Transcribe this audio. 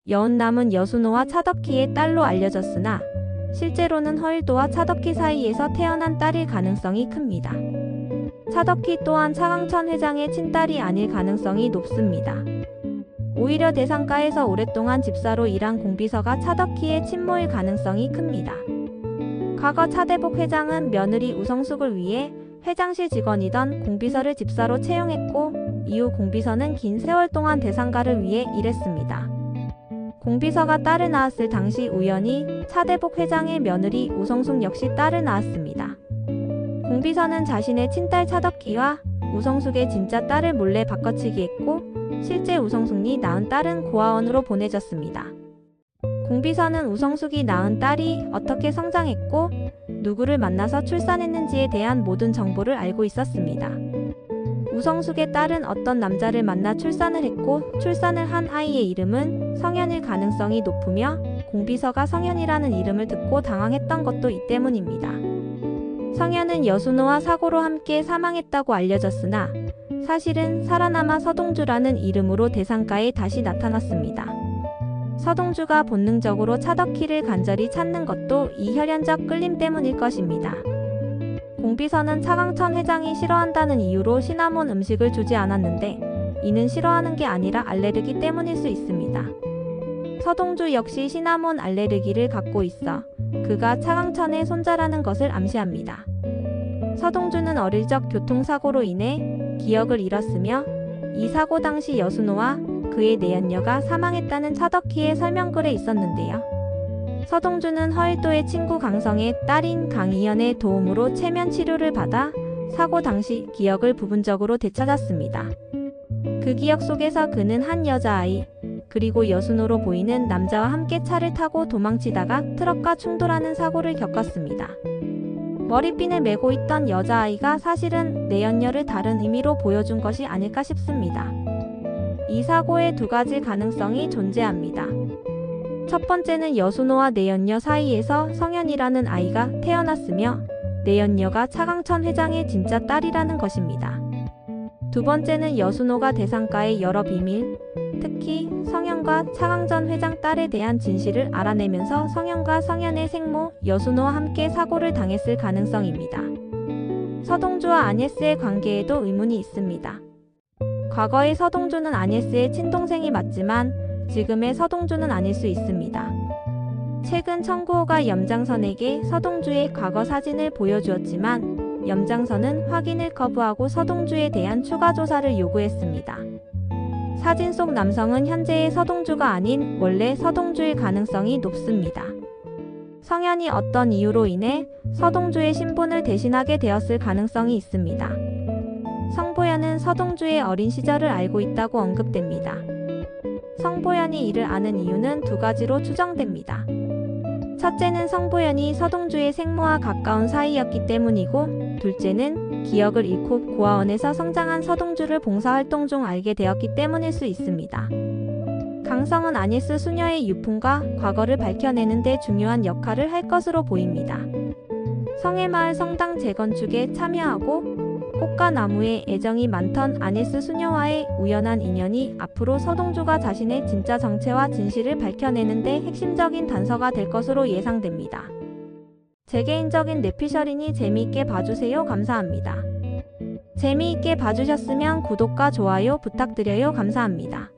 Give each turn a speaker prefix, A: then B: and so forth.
A: 여운남은 여순호와 차덕희의 딸로 알려졌으나 실제로는 허일도와 차덕희 사이에서 태어난 딸일 가능성이 큽니다. 차덕희 또한 차강천 회장의 친딸이 아닐 가능성이 높습니다. 오히려 대상가에서 오랫동안 집사로 일한 공비서가 차덕희의 친모일 가능성이 큽니다. 과거 차대복 회장은 며느리 우성숙을 위해 회장실 직원이던 공비서를 집사로 채용했고 이후 공비서는 긴 세월 동안 대상가를 위해 일했습니다. 공비서가 딸을 낳았을 당시 우연히 차대복 회장의 며느리 우성숙 역시 딸을 낳았습니다. 공비서는 자신의 친딸 차덕희와 우성숙의 진짜 딸을 몰래 바꿔치기 했고 실제 우성숙이 낳은 딸은 고아원으로 보내졌습니다. 공비서는 우성숙이 낳은 딸이 어떻게 성장했고 누구를 만나서 출산했는지에 대한 모든 정보를 알고 있었습니다. 우성숙의 딸은 어떤 남자를 만나 출산을 했고 출산을 한 아이의 이름은 성현일 가능성이 높으며 공비서가 성현이라는 이름을 듣고 당황했던 것도 이 때문입니다. 성현은 여순호와 사고로 함께 사망했다고 알려졌으나 사실은 살아남아 서동주라는 이름으로 대상가에 다시 나타났습니다. 서동주가 본능적으로 차덕희를 간절히 찾는 것도 이 혈연적 끌림 때문일 것입니다. 공비서는 차강천 회장이 싫어한다는 이유로 시나몬 음식을 주지 않았는데 이는 싫어하는 게 아니라 알레르기 때문일 수 있습니다. 서동주 역시 시나몬 알레르기를 갖고 있어 그가 차강천의 손자라는 것을 암시합니다. 서동주는 어릴 적 교통사고로 인해 기억을 잃었으며 이 사고 당시 여순호와 그의 내연녀가 사망했다는 차덕희의 설명글에 있었는데요. 서동주는 허일도의 친구 강성의 딸인 강희연의 도움으로 체면 치료를 받아 사고 당시 기억을 부분적으로 되찾았습니다. 그 기억 속에서 그는 한 여자아이 그리고 여순호로 보이는 남자와 함께 차를 타고 도망치다가 트럭과 충돌하는 사고를 겪었습니다. 머리핀을 메고 있던 여자아이가 사실은 내연녀를 다른 의미로 보여준 것이 아닐까 싶습니다. 이 사고에 두 가지 가능성이 존재합니다. 첫 번째는 여순호와 내연녀 사이에서 성현이라는 아이가 태어났으며 내연녀가 차강천 회장의 진짜 딸이라는 것입니다. 두 번째는 여순호가 대상가의 여러 비밀, 특히 성현과 차강천 회장 딸에 대한 진실을 알아내면서 성현과 성현의 생모 여순호와 함께 사고를 당했을 가능성입니다. 서동주와 아녜스의 관계에도 의문이 있습니다. 과거의 서동주는 아녜스의 친동생이 맞지만 지금의 서동주는 아닐 수 있습니다. 최근 청구호가 염장선에게 서동주의 과거 사진을 보여주었지만 염장선은 확인을 거부하고 서동주에 대한 추가 조사를 요구했습니다. 사진 속 남성은 현재의 서동주가 아닌 원래 서동주일 가능성이 높습니다. 성현이 어떤 이유로 인해 서동주의 신분을 대신하게 되었을 가능성이 있습니다. 성보현은 서동주의 어린 시절을 알고 있다고 언급됩니다. 성보현이 이를 아는 이유는 두 가지로 추정됩니다. 첫째는 성보현이 서동주의 생모와 가까운 사이였기 때문이고 둘째는 기억을 잃고 고아원에서 성장한 서동주를 봉사활동 중 알게 되었기 때문일 수 있습니다. 강성은 아녜스 수녀의 유품과 과거를 밝혀내는 데 중요한 역할을 할 것으로 보입니다. 성해마을 성당 재건축에 참여하고 꽃과 나무에 애정이 많던 아녜스 수녀와의 우연한 인연이 앞으로 서동주가 자신의 진짜 정체와 진실을 밝혀내는 데 핵심적인 단서가 될 것으로 예상됩니다. 제 개인적인 뇌피셜이니 재미있게 봐주세요. 감사합니다. 재미있게 봐주셨으면 구독과 좋아요 부탁드려요. 감사합니다.